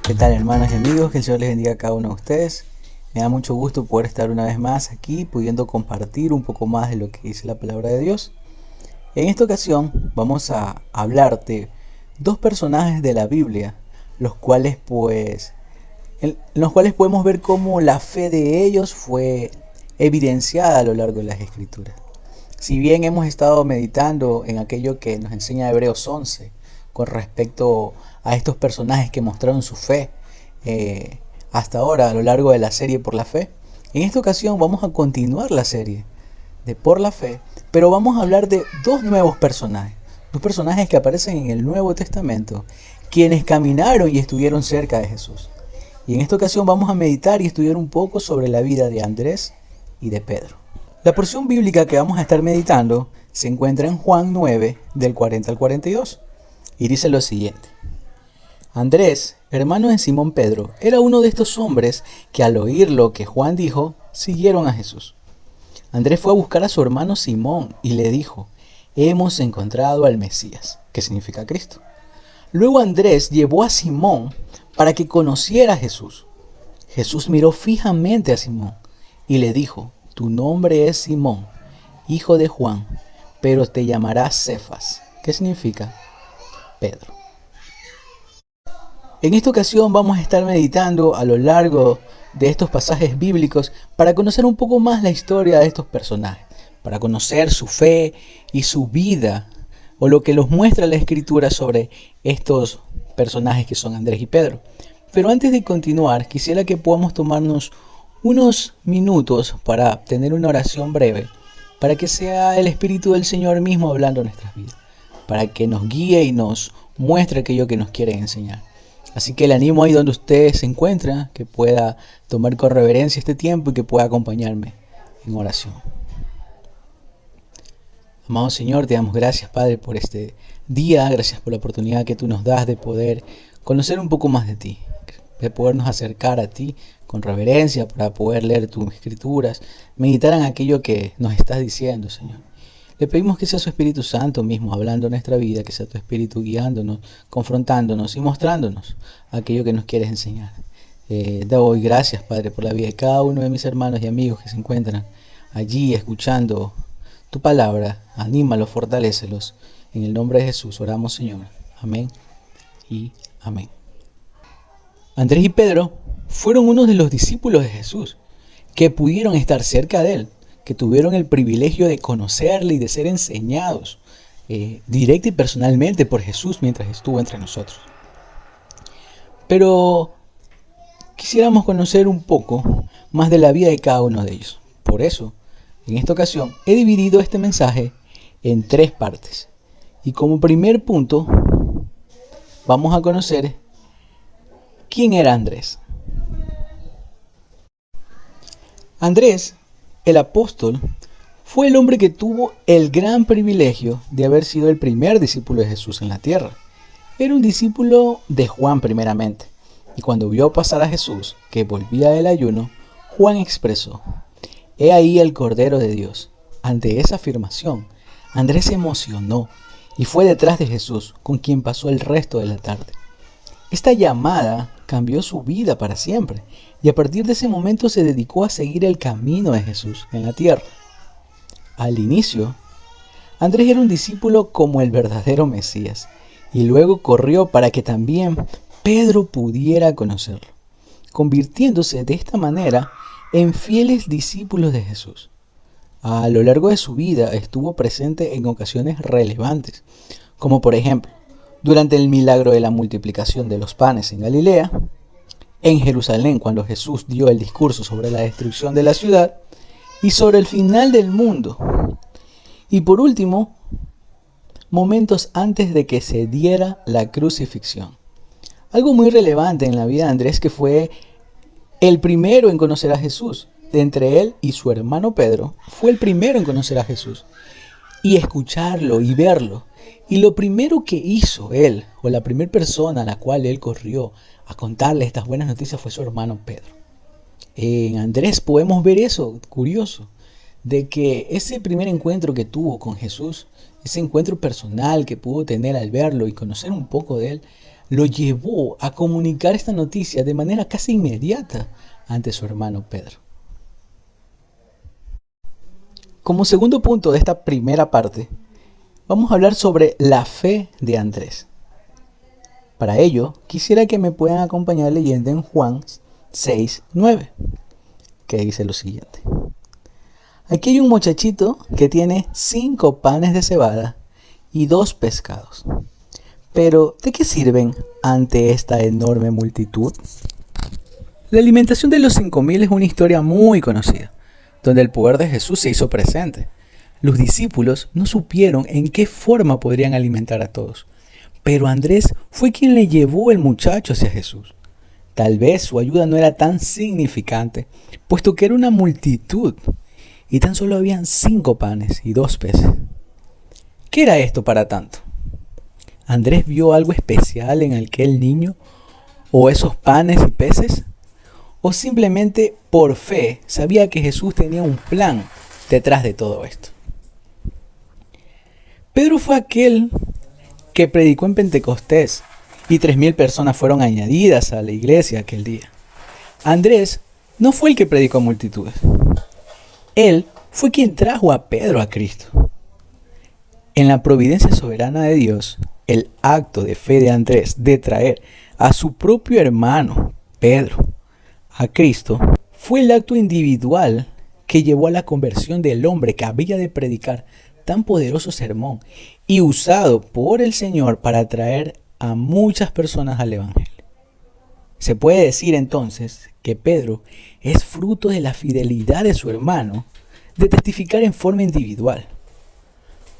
¿Qué tal, hermanos y amigos? Que el Señor les bendiga a cada uno de ustedes. Me da mucho gusto poder estar una vez más aquí, pudiendo compartir un poco más de lo que dice la palabra de Dios. En esta ocasión vamos a hablar de dos personajes de la Biblia, los cuales en los cuales podemos ver cómo la fe de ellos fue evidenciada a lo largo de las Escrituras. Si bien hemos estado meditando en aquello que nos enseña Hebreos 11 con respecto a estos personajes que mostraron su fe hasta ahora a lo largo de la serie Por la Fe, en esta ocasión vamos a continuar la serie de Por la Fe, pero vamos a hablar de dos nuevos personajes, dos personajes que aparecen en el Nuevo Testamento, quienes caminaron y estuvieron cerca de Jesús. Y en esta ocasión vamos a meditar y estudiar un poco sobre la vida de Andrés y de Pedro. La porción bíblica que vamos a estar meditando se encuentra en Juan 9, del 40 al 42, y dice lo siguiente. Andrés, hermano de Simón Pedro, era uno de estos hombres que al oír lo que Juan dijo, siguieron a Jesús. Andrés fue a buscar a su hermano Simón y le dijo, hemos encontrado al Mesías, que significa Cristo. Luego Andrés llevó a Simón para que conociera a Jesús. Jesús miró fijamente a Simón y le dijo, tu nombre es Simón, hijo de Juan, pero te llamarás Cefas, que significa Pedro. En esta ocasión vamos a estar meditando a lo largo de estos pasajes bíblicos para conocer un poco más la historia de estos personajes, para conocer su fe y su vida, o lo que nos muestra la Escritura sobre estos personajes que son Andrés y Pedro. Pero antes de continuar, quisiera que podamos tomarnos unos minutos para tener una oración breve, para que sea el Espíritu del Señor mismo hablando en nuestras vidas, para que nos guíe y nos muestre aquello que nos quiere enseñar. Así que le animo ahí donde usted se encuentra, que pueda tomar con reverencia este tiempo y que pueda acompañarme en oración. Amado Señor, te damos gracias, Padre, por este día, gracias por la oportunidad que tú nos das de poder conocer un poco más de ti, de podernos acercar a ti con reverencia para poder leer tus escrituras, meditar en aquello que nos estás diciendo, Señor. Le pedimos que sea su Espíritu Santo mismo hablando en nuestra vida, que sea tu Espíritu guiándonos, confrontándonos y mostrándonos aquello que nos quieres enseñar. Doy gracias, Padre, por la vida de cada uno de mis hermanos y amigos que se encuentran allí escuchando tu palabra. Anímalos, fortalécelos. En el nombre de Jesús oramos, Señor. Amén y amén. Andrés y Pedro fueron unos de los discípulos de Jesús que pudieron estar cerca de él, que tuvieron el privilegio de conocerle y de ser enseñados directa y personalmente por Jesús mientras estuvo entre nosotros. Pero quisiéramos conocer un poco más de la vida de cada uno de ellos. Por eso, en esta ocasión, he dividido este mensaje en 3 partes. Y como primer punto, vamos a conocer quién era Andrés. Andrés, el apóstol, fue el hombre que tuvo el gran privilegio de haber sido el primer discípulo de Jesús en la tierra. Era un discípulo de Juan primeramente, y cuando vio pasar a Jesús, que volvía del ayuno, Juan expresó, he ahí el Cordero de Dios. Ante esa afirmación, Andrés se emocionó y fue detrás de Jesús, con quien pasó el resto de la tarde. Esta llamada cambió su vida para siempre, y a partir de ese momento se dedicó a seguir el camino de Jesús en la tierra. Al inicio, Andrés era un discípulo como el verdadero Mesías, y luego corrió para que también Pedro pudiera conocerlo, convirtiéndose de esta manera en fieles discípulos de Jesús. A lo largo de su vida estuvo presente en ocasiones relevantes, como por ejemplo, durante el milagro de la multiplicación de los panes en Galilea, en Jerusalén cuando Jesús dio el discurso sobre la destrucción de la ciudad y sobre el final del mundo. Y por último, momentos antes de que se diera la crucifixión. Algo muy relevante en la vida de Andrés, que fue el primero en conocer a Jesús. De entre él y su hermano Pedro, fue el primero en conocer a Jesús y escucharlo y verlo. Y lo primero que hizo él, o la primera persona a la cual él corrió a contarle estas buenas noticias, fue su hermano Pedro. En Andrés podemos ver eso, curioso, de que ese primer encuentro que tuvo con Jesús Ese encuentro personal que pudo tener al verlo y conocer un poco de él, lo llevó a comunicar esta noticia de manera casi inmediata ante su hermano Pedro. Como segundo punto de esta primera parte, vamos a hablar sobre la fe de Andrés. Para ello, quisiera que me puedan acompañar leyendo en Juan 6:9, que dice lo siguiente. Aquí hay un muchachito que tiene 5 panes de cebada y 2 pescados. Pero, ¿de qué sirven ante esta enorme multitud? La alimentación de los 5.000 es una historia muy conocida, donde el poder de Jesús se hizo presente. Los discípulos no supieron en qué forma podrían alimentar a todos, pero Andrés fue quien le llevó el muchacho hacia Jesús. Tal vez su ayuda no era tan significante, puesto que era una multitud, y tan solo habían 5 panes y 2 peces. ¿Qué era esto para tanto? ¿Andrés vio algo especial en aquel niño o esos panes y peces? ¿O simplemente por fe sabía que Jesús tenía un plan detrás de todo esto? Pedro fue aquel que predicó en Pentecostés y 3.000 personas fueron añadidas a la iglesia aquel día. Andrés no fue el que predicó a multitudes. Él fue quien trajo a Pedro a Cristo. En la providencia soberana de Dios, el acto de fe de Andrés de traer a su propio hermano, Pedro, a Cristo, fue el acto individual que llevó a la conversión del hombre que había de predicar tan poderoso sermón y usado por el Señor para atraer a muchas personas al Evangelio. Se puede decir entonces que Pedro es fruto de la fidelidad de su hermano de testificar en forma individual.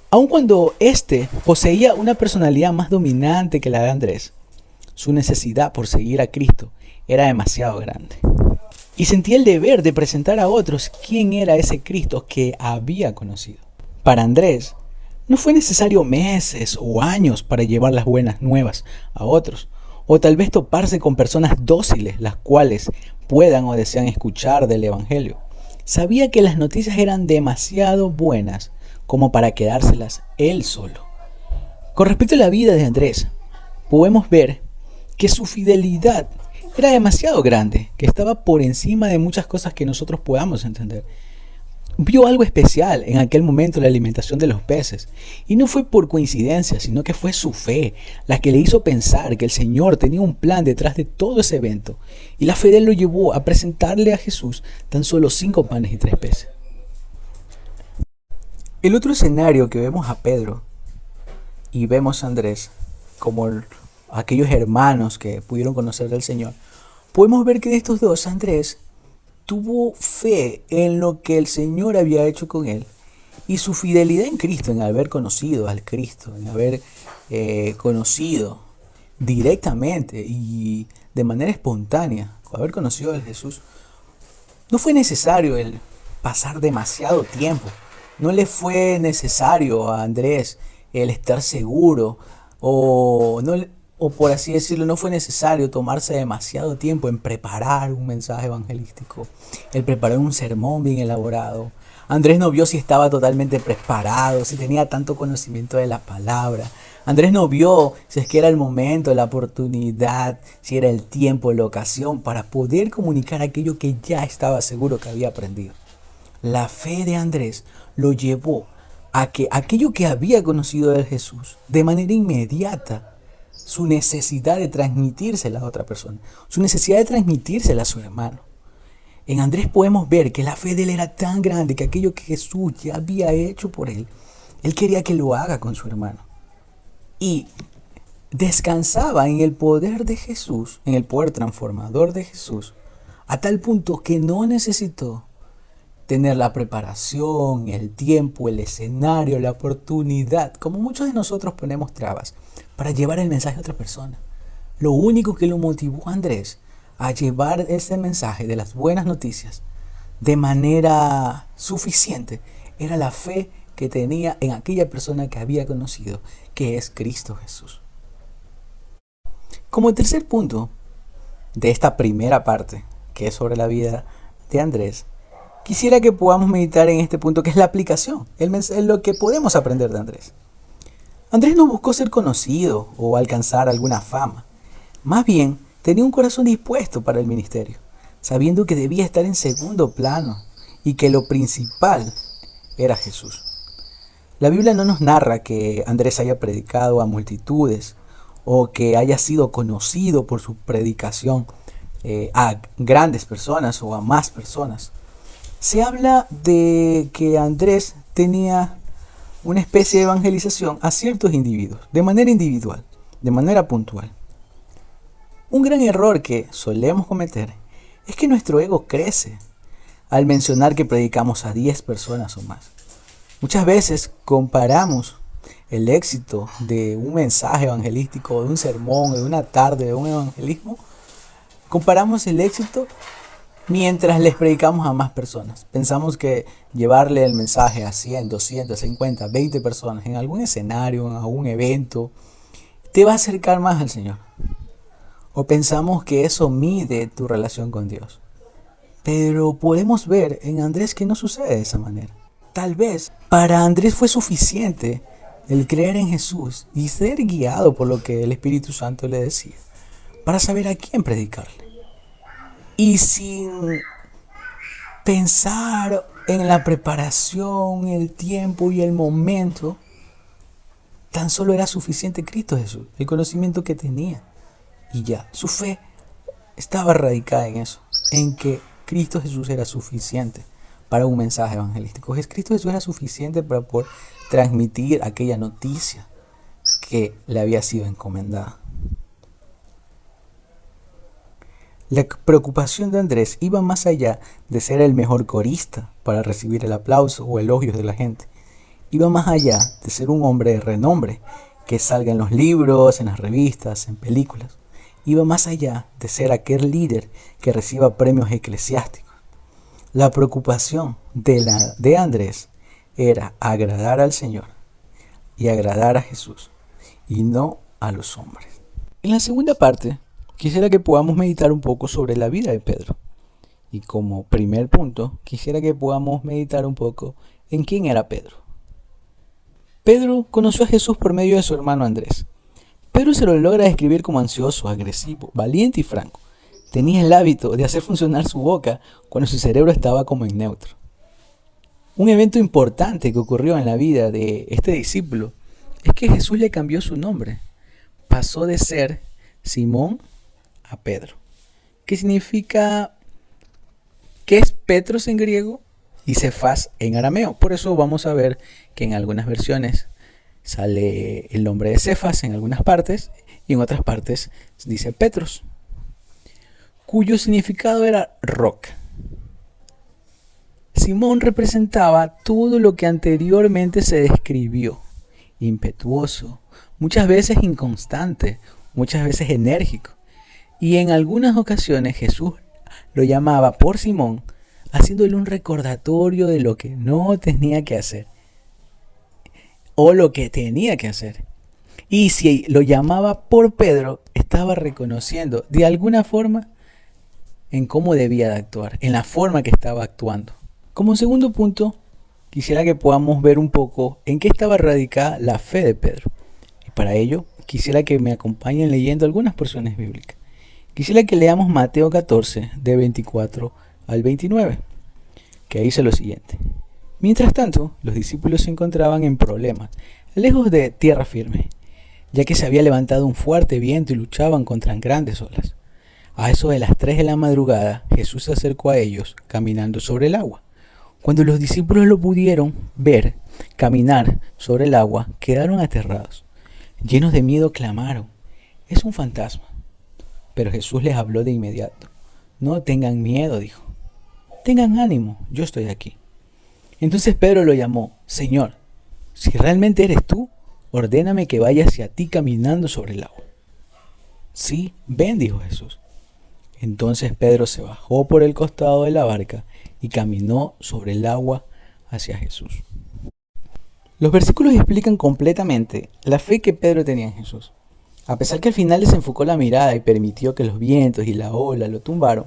Aun cuando éste poseía una personalidad más dominante que la de Andrés, su necesidad por seguir a Cristo era demasiado grande. Y sentía el deber de presentar a otros quién era ese Cristo que había conocido. Para Andrés, no fue necesario meses o años para llevar las buenas nuevas a otros, o tal vez toparse con personas dóciles, las cuales puedan o desean escuchar del Evangelio. Sabía que las noticias eran demasiado buenas como para quedárselas él solo. Con respecto a la vida de Andrés, podemos ver que su fidelidad era demasiado grande, que estaba por encima de muchas cosas que nosotros podamos entender. Vio algo especial en aquel momento la alimentación de los peces, y no fue por coincidencia, sino que fue su fe la que le hizo pensar que el Señor tenía un plan detrás de todo ese evento, y la fe de él lo llevó a presentarle a Jesús tan solo 5 panes y 3 peces. El otro escenario que vemos a Pedro y vemos a Andrés como aquellos hermanos que pudieron conocer del Señor, podemos ver que de estos dos, Andrés tuvo fe en lo que el Señor había hecho con él y su fidelidad en Cristo, en haber conocido al Cristo, en haber conocido directamente y de manera espontánea, haber conocido a Jesús. No fue necesario el pasar demasiado tiempo, no le fue necesario a Andrés el estar seguro o por así decirlo, no fue necesario tomarse demasiado tiempo en preparar un mensaje evangelístico, el preparar un sermón bien elaborado. Andrés no vio si estaba totalmente preparado, si tenía tanto conocimiento de la palabra. Andrés no vio si es que era el momento, la oportunidad, si era el tiempo, la ocasión para poder comunicar aquello que ya estaba seguro que había aprendido. La fe de Andrés lo llevó a que aquello que había conocido de Jesús, de manera inmediata, su necesidad de transmitírsela a otra persona, su necesidad de transmitírsela a su hermano. En Andrés podemos ver que la fe de él era tan grande que aquello que Jesús ya había hecho por él quería que lo haga con su hermano. Y descansaba en el poder de Jesús, en el poder transformador de Jesús, a tal punto que no necesitó tener la preparación, el tiempo, el escenario, la oportunidad, como muchos de nosotros ponemos trabas, para llevar el mensaje a otra persona. Lo único que lo motivó a Andrés a llevar ese mensaje de las buenas noticias de manera suficiente era la fe que tenía en aquella persona que había conocido, que es Cristo Jesús. Como tercer punto de esta primera parte, que es sobre la vida de Andrés, quisiera que podamos meditar en este punto, que es la aplicación, lo que podemos aprender de Andrés. Andrés no buscó ser conocido o alcanzar alguna fama. Más bien, tenía un corazón dispuesto para el ministerio, sabiendo que debía estar en segundo plano y que lo principal era Jesús. La Biblia no nos narra que Andrés haya predicado a multitudes o que haya sido conocido por su predicación a grandes personas o a más personas. Se habla de que Andrés tenía una especie de evangelización a ciertos individuos, de manera individual, de manera puntual. Un gran error que solemos cometer es que nuestro ego crece al mencionar que predicamos a 10 personas o más. Muchas veces comparamos el éxito de un mensaje evangelístico, de un sermón, de una tarde, de un evangelismo. Comparamos el éxito mientras les predicamos a más personas. Pensamos que llevarle el mensaje a 100, 200, 50, 20 personas en algún escenario, en algún evento, te va a acercar más al Señor. O pensamos que eso mide tu relación con Dios. Pero podemos ver en Andrés que no sucede de esa manera. Tal vez para Andrés fue suficiente el creer en Jesús y ser guiado por lo que el Espíritu Santo le decía, para saber a quién predicarle. Y sin pensar en la preparación, el tiempo y el momento, tan solo era suficiente Cristo Jesús, el conocimiento que tenía. Y ya, su fe estaba radicada en eso, en que Cristo Jesús era suficiente para un mensaje evangelístico. Cristo Jesús era suficiente para poder transmitir aquella noticia que le había sido encomendada. La preocupación de Andrés iba más allá de ser el mejor corista para recibir el aplauso o elogios de la gente. Iba más allá de ser un hombre de renombre que salga en los libros, en las revistas, en películas. Iba más allá de ser aquel líder que reciba premios eclesiásticos. La preocupación de Andrés era agradar al Señor y agradar a Jesús y no a los hombres. En la segunda parte, quisiera que podamos meditar un poco sobre la vida de Pedro. Y como primer punto, quisiera que podamos meditar un poco en quién era Pedro. Pedro conoció a Jesús por medio de su hermano Andrés. Pedro se lo logra describir como ansioso, agresivo, valiente y franco. Tenía el hábito de hacer funcionar su boca cuando su cerebro estaba como en neutro. Un evento importante que ocurrió en la vida de este discípulo es que Jesús le cambió su nombre. Pasó de ser Simón a Pedro. ¿Qué significa? ¿Qué es Petros en griego? Y Cefas en arameo. Por eso vamos a ver que en algunas versiones sale el nombre de Cefas en algunas partes y en otras partes dice Petros, cuyo significado era roca. Simón representaba todo lo que anteriormente se describió: impetuoso, muchas veces inconstante, muchas veces enérgico. Y en algunas ocasiones Jesús lo llamaba por Simón, haciéndole un recordatorio de lo que no tenía que hacer o lo que tenía que hacer. Y si lo llamaba por Pedro, estaba reconociendo de alguna forma en cómo debía de actuar, en la forma que estaba actuando. Como segundo punto, quisiera que podamos ver un poco en qué estaba radicada la fe de Pedro. Y para ello, quisiera que me acompañen leyendo algunas porciones bíblicas. Quisiera que leamos Mateo 14, de 24 al 29, que dice lo siguiente. Mientras tanto, los discípulos se encontraban en problemas, lejos de tierra firme, ya que se había levantado un fuerte viento y luchaban contra grandes olas. A eso de las 3 de la madrugada, Jesús se acercó a ellos, caminando sobre el agua. Cuando los discípulos lo pudieron ver caminar sobre el agua, quedaron aterrados. Llenos de miedo, clamaron: «Es un fantasma». Pero Jesús les habló de inmediato. «No tengan miedo», dijo. «Tengan ánimo, yo estoy aquí». Entonces Pedro lo llamó: «Señor, si realmente eres tú, ordéname que vaya hacia ti caminando sobre el agua». «Sí, ven», dijo Jesús. Entonces Pedro se bajó por el costado de la barca y caminó sobre el agua hacia Jesús. Los versículos explican completamente la fe que Pedro tenía en Jesús. A pesar que al final desenfocó la mirada y permitió que los vientos y la ola lo tumbaron,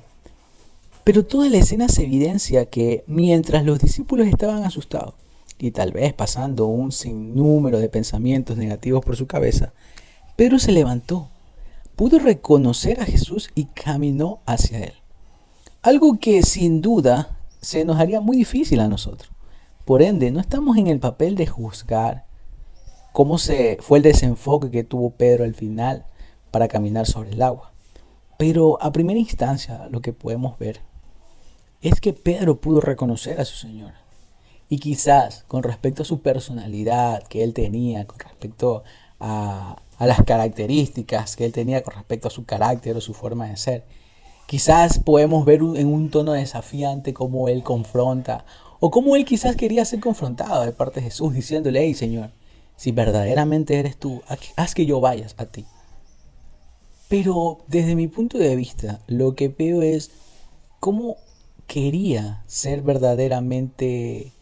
pero toda la escena se evidencia que mientras los discípulos estaban asustados, y tal vez pasando un sinnúmero de pensamientos negativos por su cabeza, Pedro se levantó, pudo reconocer a Jesús y caminó hacia él. Algo que sin duda se nos haría muy difícil a nosotros. Por ende, no estamos en el papel de juzgar cómo se fue el desenfoque que tuvo Pedro al final para caminar sobre el agua. Pero a primera instancia lo que podemos ver es que Pedro pudo reconocer a su Señor. Y quizás con respecto a su personalidad que él tenía, con respecto a las características que él tenía con respecto a su carácter o su forma de ser, quizás podemos ver en un tono desafiante cómo él confronta o cómo él quizás quería ser confrontado de parte de Jesús diciéndole: hey Señor, si verdaderamente eres tú, haz que yo vayas a ti. Pero desde mi punto de vista, lo que veo es cómo quería ser verdaderamente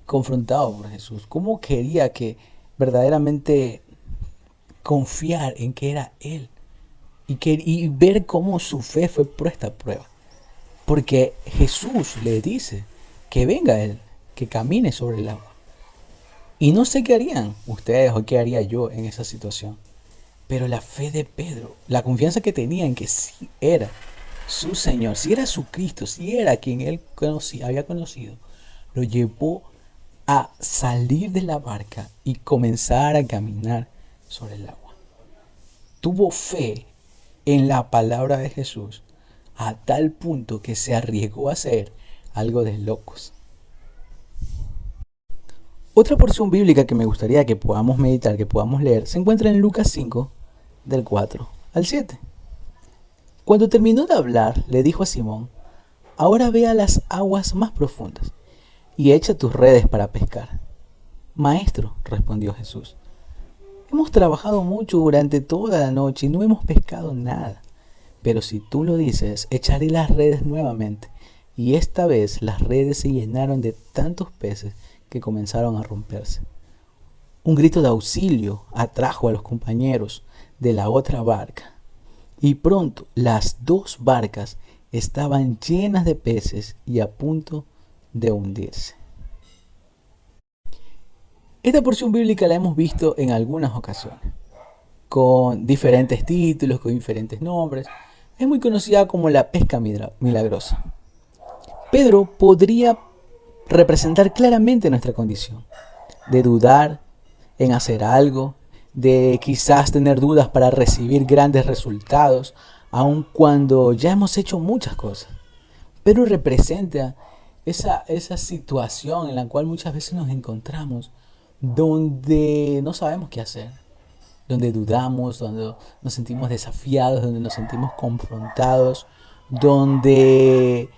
confrontado por Jesús, cómo quería que verdaderamente confiar en que era Él y ver cómo su fe fue puesta a prueba. Porque Jesús le dice que venga Él, que camine sobre el agua. Y no sé qué harían ustedes o qué haría yo en esa situación. Pero la fe de Pedro, la confianza que tenía en que sí era su Señor, si era su Cristo, si era quien él había conocido, lo llevó a salir de la barca y comenzar a caminar sobre el agua. Tuvo fe en la palabra de Jesús a tal punto que se arriesgó a hacer algo de locos. Otra porción bíblica que me gustaría que podamos meditar, que podamos leer, se encuentra en Lucas 5, del 4 al 7. Cuando terminó de hablar, le dijo a Simón: ahora ve a las aguas más profundas y echa tus redes para pescar. Maestro, respondió Jesús, hemos trabajado mucho durante toda la noche y no hemos pescado nada. Pero si tú lo dices, echaré las redes nuevamente. Y esta vez las redes se llenaron de tantos peces que comenzaron a romperse. Un grito de auxilio atrajo a los compañeros de la otra barca. Y pronto las dos barcas estaban llenas de peces y a punto de hundirse. Esta porción bíblica la hemos visto en algunas ocasiones, con diferentes títulos, con diferentes nombres. Es muy conocida como la pesca milagrosa. Pedro podría representar claramente nuestra condición, de dudar en hacer algo, de quizás tener dudas para recibir grandes resultados, aun cuando ya hemos hecho muchas cosas. Pedro representa esa situación en la cual muchas veces nos encontramos, donde no sabemos qué hacer, donde dudamos, donde nos sentimos desafiados, donde nos sentimos confrontados, donde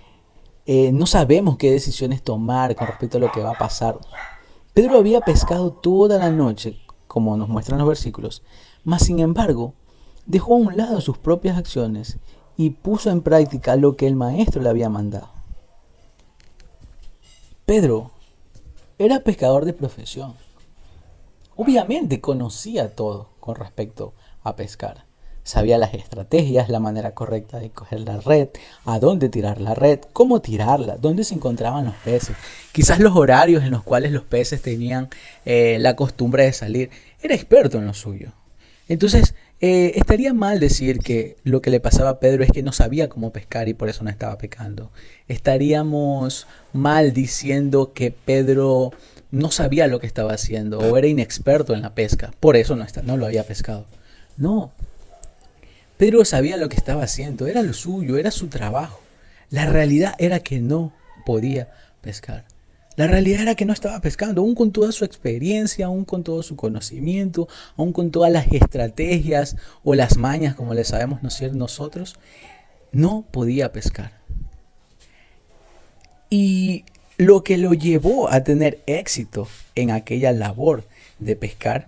no sabemos qué decisiones tomar con respecto a lo que va a pasar. Pedro había pescado toda la noche, como nos muestran los versículos, mas sin embargo dejó a un lado sus propias acciones y puso en práctica lo que el maestro le había mandado. Pedro era pescador de profesión. Obviamente conocía todo con respecto a pescar. Sabía las estrategias, la manera correcta de coger la red, a dónde tirar la red, cómo tirarla, dónde se encontraban los peces, quizás los horarios en los cuales los peces tenían la costumbre de salir. Era experto en lo suyo. Entonces, estaría mal decir que lo que le pasaba a Pedro es que no sabía cómo pescar y por eso no estaba pescando. Estaríamos mal diciendo que Pedro no sabía lo que estaba haciendo o era inexperto en la pesca, por eso no lo había pescado. No. Pedro sabía lo que estaba haciendo, era lo suyo, era su trabajo. La realidad era que no podía pescar. La realidad era que no estaba pescando, aún con toda su experiencia, aún con todo su conocimiento, aún con todas las estrategias o las mañas, como le sabemos nosotros, no podía pescar. Y lo que lo llevó a tener éxito en aquella labor de pescar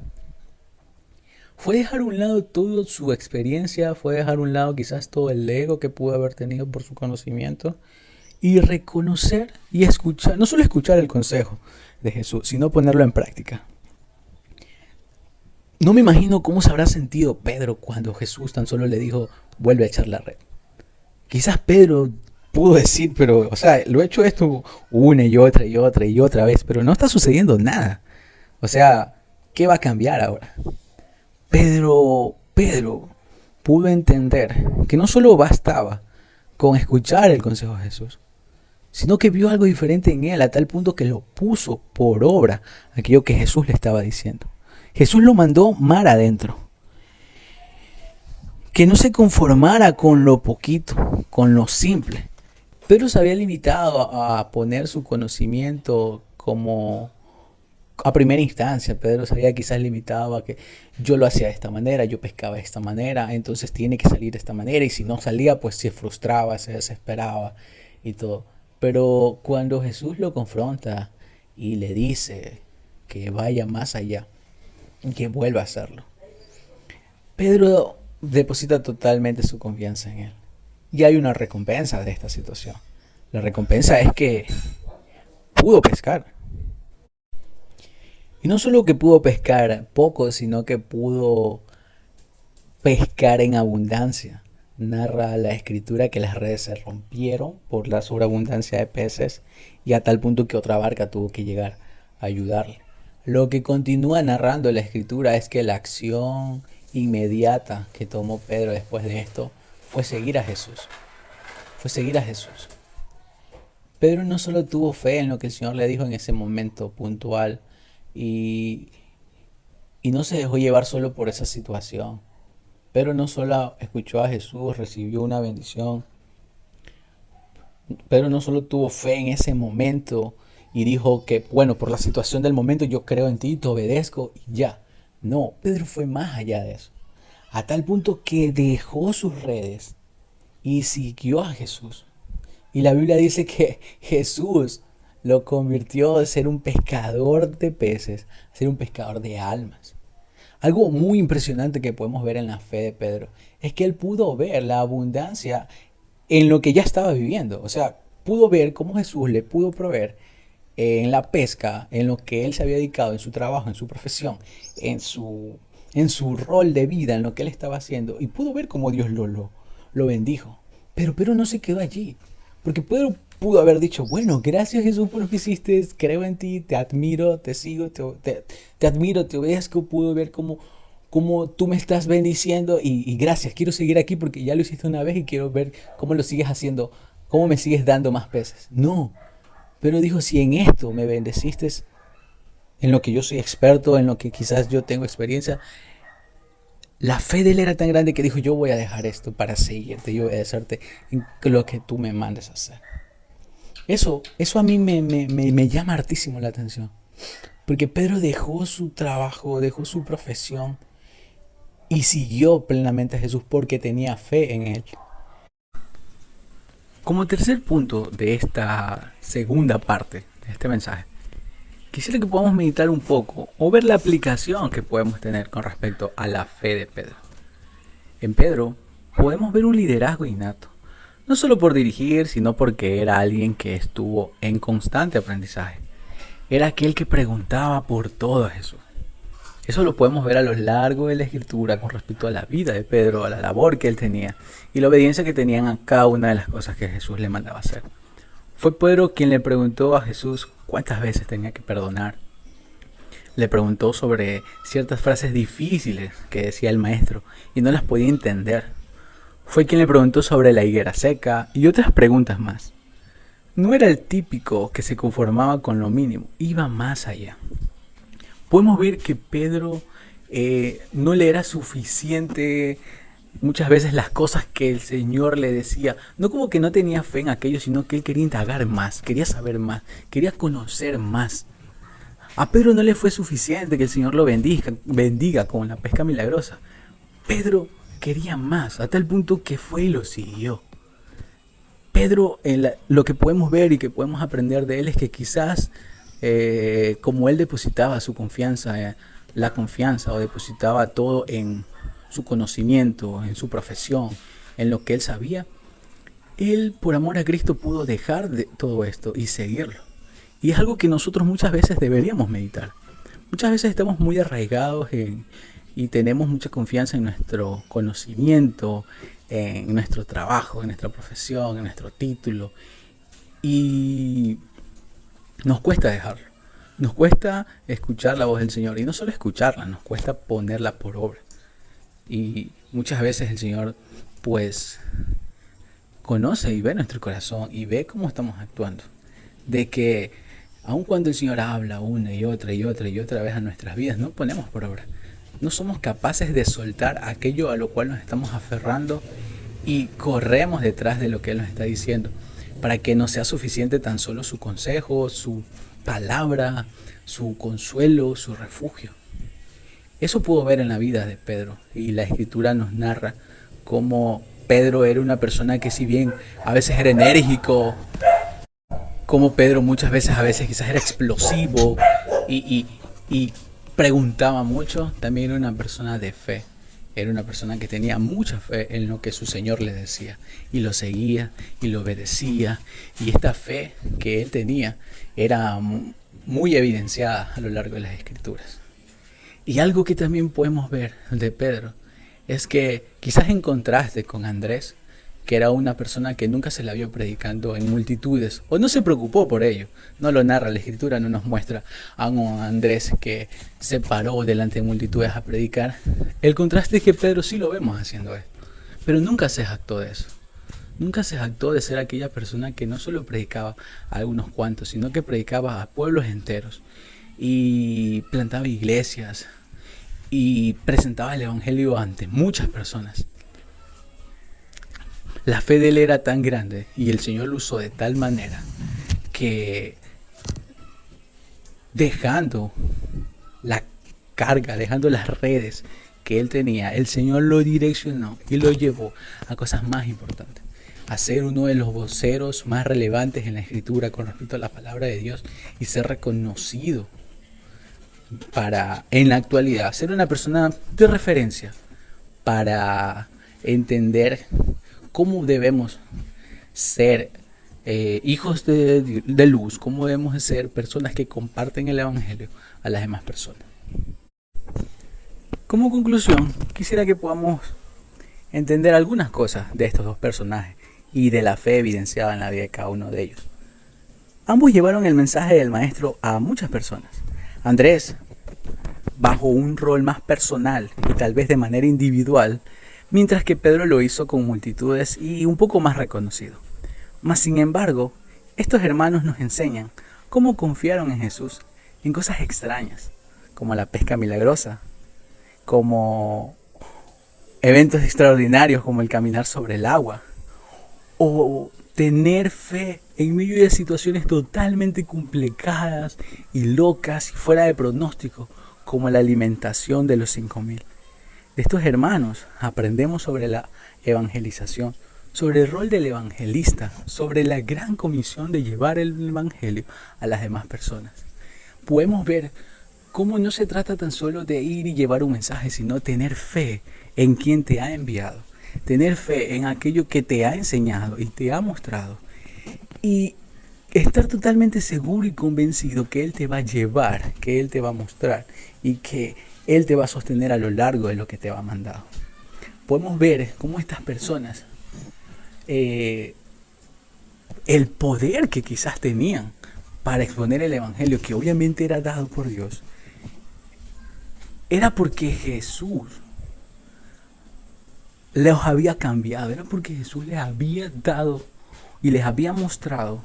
fue dejar a un lado toda su experiencia, fue dejar a un lado quizás todo el ego que pudo haber tenido por su conocimiento y reconocer y escuchar, no solo escuchar el consejo de Jesús, sino ponerlo en práctica. No me imagino cómo se habrá sentido Pedro cuando Jesús tan solo le dijo: vuelve a echar la red. Quizás Pedro pudo decir, pero, o sea, lo he hecho esto una y otra y otra y otra vez, pero no está sucediendo nada. O sea, ¿qué va a cambiar ahora? Pedro pudo entender que no solo bastaba con escuchar el consejo de Jesús, sino que vio algo diferente en él a tal punto que lo puso por obra aquello que Jesús le estaba diciendo. Jesús lo mandó mar adentro, que no se conformara con lo poquito, con lo simple. Pedro se había limitado a poner su conocimiento como a primera instancia. Pedro se había quizás limitado a que yo lo hacía de esta manera, yo pescaba de esta manera, entonces tiene que salir de esta manera, y si no salía pues se frustraba, se desesperaba y todo. Pero cuando Jesús lo confronta y le dice que vaya más allá, que vuelva a hacerlo, Pedro deposita totalmente su confianza en él. Y hay una recompensa de esta situación. La recompensa es que pudo pescar. Y no solo que pudo pescar poco, sino que pudo pescar en abundancia. Narra la escritura que las redes se rompieron por la sobreabundancia de peces, y a tal punto que otra barca tuvo que llegar a ayudarle. Lo que continúa narrando la escritura es que la acción inmediata que tomó Pedro después de esto fue seguir a Jesús. Fue seguir a Jesús. Pedro no solo tuvo fe en lo que el Señor le dijo en ese momento puntual, y, y no se dejó llevar solo por esa situación. Pedro no solo escuchó a Jesús, recibió una bendición. Pedro no solo tuvo fe en ese momento y dijo que, bueno, por la situación del momento yo creo en ti, te obedezco y ya. No, Pedro fue más allá de eso. A tal punto que dejó sus redes y siguió a Jesús. Y la Biblia dice que Jesús lo convirtió de ser un pescador de peces a ser un pescador de almas. Algo muy impresionante que podemos ver en la fe de Pedro es que él pudo ver la abundancia en lo que ya estaba viviendo. O sea, pudo ver cómo Jesús le pudo proveer en la pesca, en lo que él se había dedicado, en su trabajo, en su profesión, en su rol de vida, en lo que él estaba haciendo. Y pudo ver cómo Dios lo bendijo. Pero Pedro no se quedó allí. Porque Pedro pudo haber dicho, bueno, gracias Jesús por lo que hiciste, creo en ti, te admiro, te sigo, te admiro, te obedezco. Pudo ver cómo tú me estás bendiciendo, y gracias, quiero seguir aquí porque ya lo hiciste una vez y quiero ver cómo lo sigues haciendo, cómo me sigues dando más peces. No, pero dijo, si en esto me bendeciste, en lo que yo soy experto, en lo que quizás yo tengo experiencia, la fe de él era tan grande que dijo, yo voy a dejar esto para seguirte y obedecerte en lo que tú me mandes a hacer. Eso a mí me llama hartísimo la atención. Porque Pedro dejó su trabajo, dejó su profesión y siguió plenamente a Jesús porque tenía fe en él. Como tercer punto de esta segunda parte de este mensaje, quisiera que podamos meditar un poco o ver la aplicación que podemos tener con respecto a la fe de Pedro. En Pedro podemos ver un liderazgo innato, no solo por dirigir, sino porque era alguien que estuvo en constante aprendizaje. Era aquel que preguntaba por todo a Jesús. Eso lo podemos ver a lo largo de la escritura con respecto a la vida de Pedro, a la labor que él tenía y la obediencia que tenían a cada una de las cosas que Jesús le mandaba hacer. Fue Pedro quien le preguntó a Jesús cuántas veces tenía que perdonar. Le preguntó sobre ciertas frases difíciles que decía el maestro y no las podía entender. Fue quien le preguntó sobre la higuera seca y otras preguntas más. No era el típico que se conformaba con lo mínimo, iba más allá. Podemos ver que Pedro no le era suficiente muchas veces las cosas que el Señor le decía. No como que no tenía fe en aquello, sino que él quería indagar más, quería saber más, quería conocer más. A Pedro no le fue suficiente que el Señor lo bendiga con la pesca milagrosa. Pedro quería más, a tal punto que fue y lo siguió. Pedro, lo que podemos ver y que podemos aprender de él es que quizás como él depositaba su confianza, la confianza, o depositaba todo en su conocimiento, en su profesión, en lo que él sabía, él por amor a Cristo pudo dejar de todo esto y seguirlo. Y es algo que nosotros muchas veces deberíamos meditar. Muchas veces estamos muy arraigados y tenemos mucha confianza en nuestro conocimiento, en nuestro trabajo, en nuestra profesión, en nuestro título. Y nos cuesta dejarlo. Nos cuesta escuchar la voz del Señor. Y no solo escucharla, nos cuesta ponerla por obra. Y muchas veces el Señor pues conoce y ve nuestro corazón y ve cómo estamos actuando. De que aun cuando el Señor habla una y otra y otra y otra vez a nuestras vidas, no ponemos por obra. No somos capaces de soltar aquello a lo cual nos estamos aferrando y corremos detrás de lo que Él nos está diciendo, para que no sea suficiente tan solo su consejo, su palabra, su consuelo, su refugio. Eso puedo ver en la vida de Pedro, y la Escritura nos narra cómo Pedro era una persona que, si bien a veces era enérgico, como Pedro muchas veces, a veces quizás era explosivo y preguntaba mucho, también era una persona de fe. Era una persona que tenía mucha fe en lo que su Señor le decía, y lo seguía y lo obedecía. Y esta fe que él tenía era muy evidenciada a lo largo de las Escrituras. Y algo que también podemos ver de Pedro es que, quizás en contraste con Andrés, que era una persona que nunca se la vio predicando en multitudes, o no se preocupó por ello. No lo narra la Escritura, no nos muestra a un Andrés que se paró delante de multitudes a predicar. El contraste es que Pedro sí lo vemos haciendo esto, pero nunca se jactó de eso. Nunca se jactó de ser aquella persona que no solo predicaba a algunos cuantos, sino que predicaba a pueblos enteros, y plantaba iglesias, y presentaba el Evangelio ante muchas personas. La fe de él era tan grande y el Señor lo usó de tal manera que, dejando la carga, dejando las redes que él tenía, el Señor lo direccionó y lo llevó a cosas más importantes, a ser uno de los voceros más relevantes en la Escritura con respecto a la palabra de Dios, y ser reconocido para, en la actualidad, ser una persona de referencia para entender cómo debemos ser hijos de luz, cómo debemos ser personas que comparten el Evangelio a las demás personas. Como conclusión, quisiera que podamos entender algunas cosas de estos dos personajes y de la fe evidenciada en la vida de cada uno de ellos. Ambos llevaron el mensaje del Maestro a muchas personas. Andrés, bajo un rol más personal y tal vez de manera individual, mientras que Pedro lo hizo con multitudes y un poco más reconocido. Mas, sin embargo, estos hermanos nos enseñan cómo confiaron en Jesús en cosas extrañas, como la pesca milagrosa, como eventos extraordinarios como el caminar sobre el agua, o tener fe en medio de situaciones totalmente complicadas y locas y fuera de pronóstico, como la alimentación de los 5,000. De estos hermanos aprendemos sobre la evangelización, sobre el rol del evangelista, sobre la gran comisión de llevar el evangelio a las demás personas. Podemos ver cómo no se trata tan solo de ir y llevar un mensaje, sino tener fe en quien te ha enviado, tener fe en aquello que te ha enseñado y te ha mostrado, y estar totalmente seguro y convencido que Él te va a llevar, que Él te va a mostrar y que Él te va a sostener a lo largo de lo que te va mandado. Podemos ver cómo estas personas, el poder que quizás tenían para exponer el Evangelio, que obviamente era dado por Dios, era porque Jesús los había cambiado, era porque Jesús les había dado y les había mostrado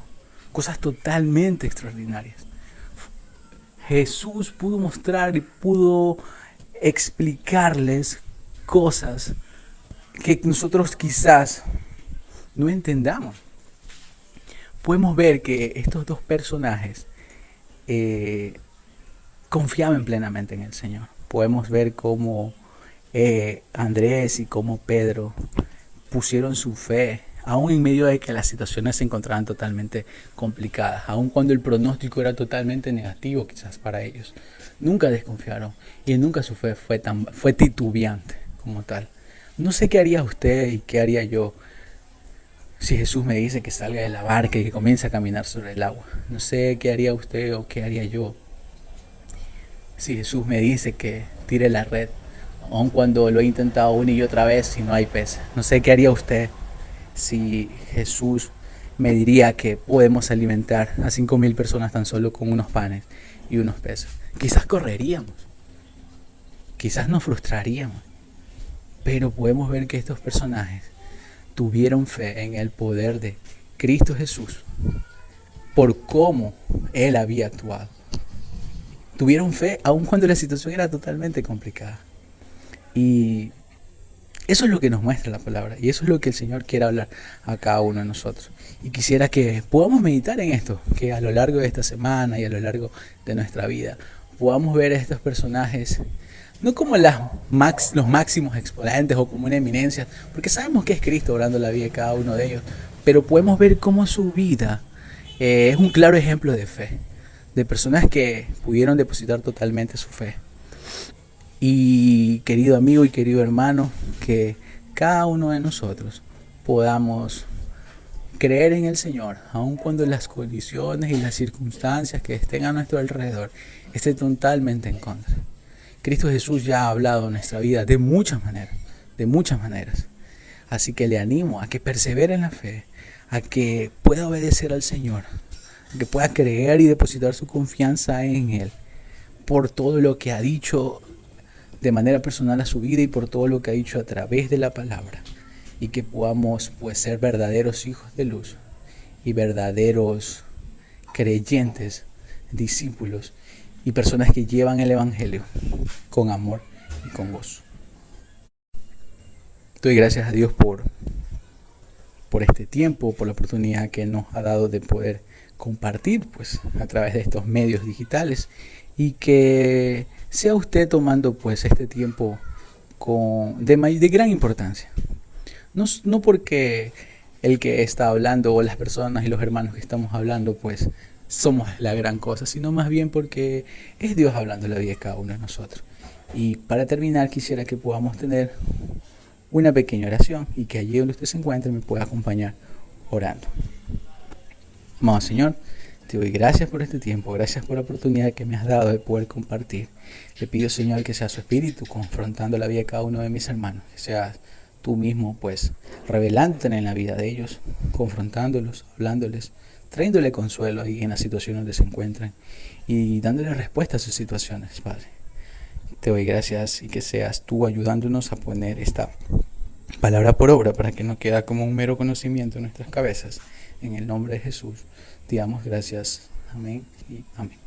cosas totalmente extraordinarias. Jesús pudo mostrar y pudo explicarles cosas que nosotros quizás no entendamos. Podemos ver que estos dos personajes confiaban plenamente en el Señor. Podemos ver cómo Andrés y cómo Pedro pusieron su fe, aún en medio de que las situaciones se encontraban totalmente complicadas, aún cuando el pronóstico era totalmente negativo quizás para ellos. Nunca desconfiaron y nunca su fe fue titubeante como tal. No sé qué haría usted y qué haría yo si Jesús me dice que salga de la barca y que comience a caminar sobre el agua. No sé qué haría usted o qué haría yo si Jesús me dice que tire la red aun cuando lo he intentado una y otra vez y no hay peces. No sé qué haría usted si Jesús me diría que podemos alimentar a 5.000 personas tan solo con unos panes y unos peces. Quizás correríamos, quizás nos frustraríamos, pero podemos ver que estos personajes tuvieron fe en el poder de Cristo Jesús por cómo Él había actuado. Tuvieron fe aun cuando la situación era totalmente complicada. Y eso es lo que nos muestra la palabra, y eso es lo que el Señor quiere hablar a cada uno de nosotros. Y quisiera que podamos meditar en esto, que a lo largo de esta semana y a lo largo de nuestra vida podamos ver a estos personajes no como los máximos exponentes o como una eminencia, porque sabemos que es Cristo obrando la vida de cada uno de ellos, pero podemos ver cómo su vida es un claro ejemplo de fe, de personas que pudieron depositar totalmente su fe. Y querido amigo y querido hermano, que cada uno de nosotros podamos creer en el Señor, aun cuando las condiciones y las circunstancias que estén a nuestro alrededor estén totalmente en contra. Cristo Jesús ya ha hablado en nuestra vida de muchas maneras, de muchas maneras. Así que le animo a que persevere en la fe, a que pueda obedecer al Señor, a que pueda creer y depositar su confianza en Él, por todo lo que ha dicho de manera personal a su vida y por todo lo que ha dicho a través de la palabra, y que podamos pues ser verdaderos hijos de luz y verdaderos creyentes, discípulos y personas que llevan el evangelio con amor y con gozo. Doy gracias a Dios por este tiempo, por la oportunidad que nos ha dado de poder compartir pues a través de estos medios digitales, y que sea usted tomando pues este tiempo de gran importancia. No porque el que está hablando o las personas y los hermanos que estamos hablando pues somos la gran cosa, sino más bien porque es Dios hablando la vida de cada uno de nosotros. Y para terminar quisiera que podamos tener una pequeña oración y que allí donde usted se encuentre me pueda acompañar orando. Amado Señor, te doy gracias por este tiempo, gracias por la oportunidad que me has dado de poder compartir. Le pido, Señor, que sea su Espíritu confrontando la vida de cada uno de mis hermanos, que seas tú mismo, pues, revelándote en la vida de ellos, confrontándolos, hablándoles, trayéndole consuelo ahí en la situación donde se encuentran y dándole respuesta a sus situaciones, Padre. Te doy gracias y que seas tú ayudándonos a poner esta palabra por obra para que no quede como un mero conocimiento en nuestras cabezas. En el nombre de Jesús, te damos gracias. Amén y amén.